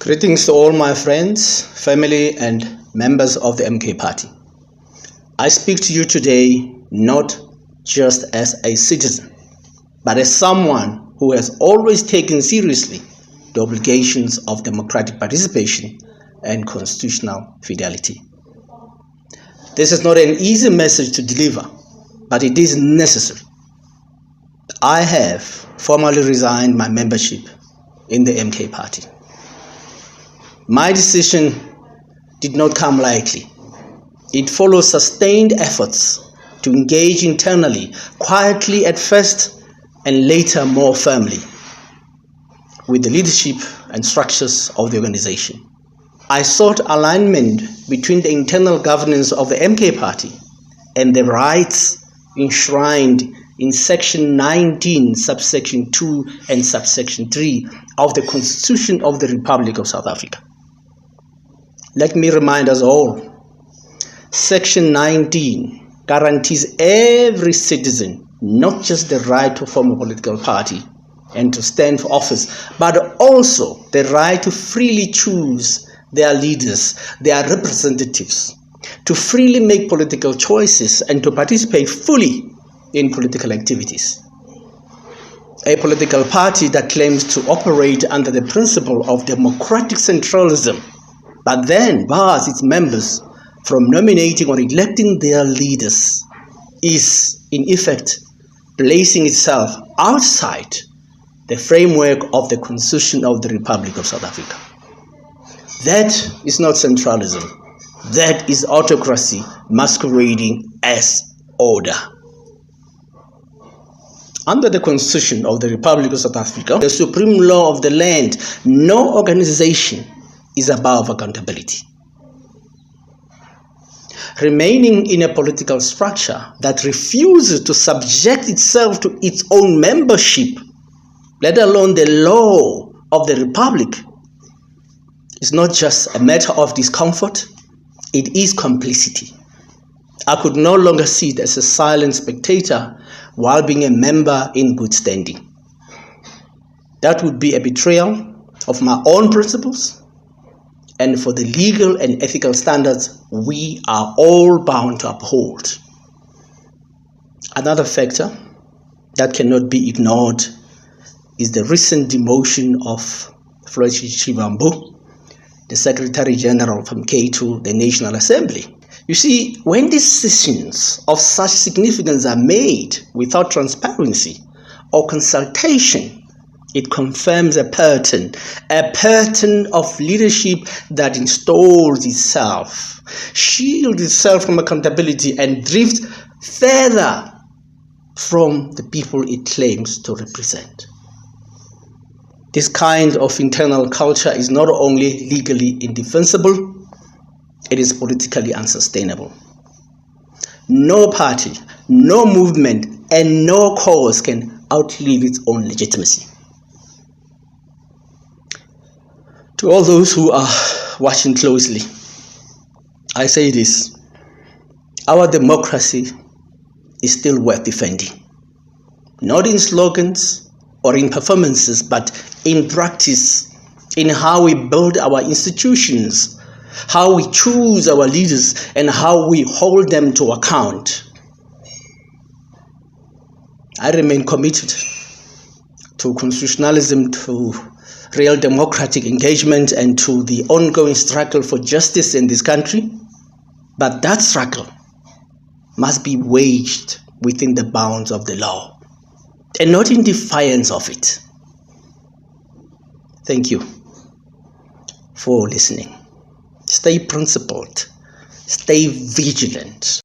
Greetings to all my friends, family, and members of the MK Party. I speak to you today not just as a citizen, but as someone who has always taken seriously the obligations of democratic participation and constitutional fidelity. This is not an easy message to deliver, but it is necessary. I have formally resigned my membership in the MK Party. My decision did not come lightly. It follows sustained efforts to engage internally, quietly at first, and later more firmly, with the leadership and structures of the organization. I sought alignment between the internal governance of the MK Party and the rights enshrined in Section 19, subsection 2 and subsection 3 of the Constitution of the Republic of South Africa. Let me remind us all, Section 19 guarantees every citizen not just the right to form a political party and to stand for office, but also the right to freely choose their leaders, their representatives, to freely make political choices and to participate fully in political activities. A political party that claims to operate under the principle of democratic centralism, but then bars its members from nominating or electing their leaders, is in effect placing itself outside the framework of the Constitution of the Republic of South Africa. That is not centralism. That is autocracy masquerading as order. Under the Constitution of the Republic of South Africa, the supreme law of the land, no organization is above accountability. Remaining in a political structure that refuses to subject itself to its own membership, let alone the law of the Republic, is not just a matter of discomfort, it is complicity. I could no longer sit as a silent spectator while being a member in good standing. That would be a betrayal of my own principles and for the legal and ethical standards we are all bound to uphold. Another factor that cannot be ignored is the recent demotion of Floyd Shivambu, the Secretary General from MK to the National Assembly. You see, when decisions of such significance are made without transparency or consultation, it confirms a pattern of leadership that installs itself, shields itself from accountability, and drifts further from the people it claims to represent. This kind of internal culture is not only legally indefensible, it is politically unsustainable. No party, no movement, and no cause can outlive its own legitimacy. To all those who are watching closely, I say this: our democracy is still worth defending. Not in slogans or in performances, but in practice, in how we build our institutions, how we choose our leaders, and how we hold them to account. I remain committed to constitutionalism, to real democratic engagement, and to the ongoing struggle for justice in this country. But that struggle must be waged within the bounds of the law and not in defiance of it. Thank you for listening. Stay principled, stay vigilant.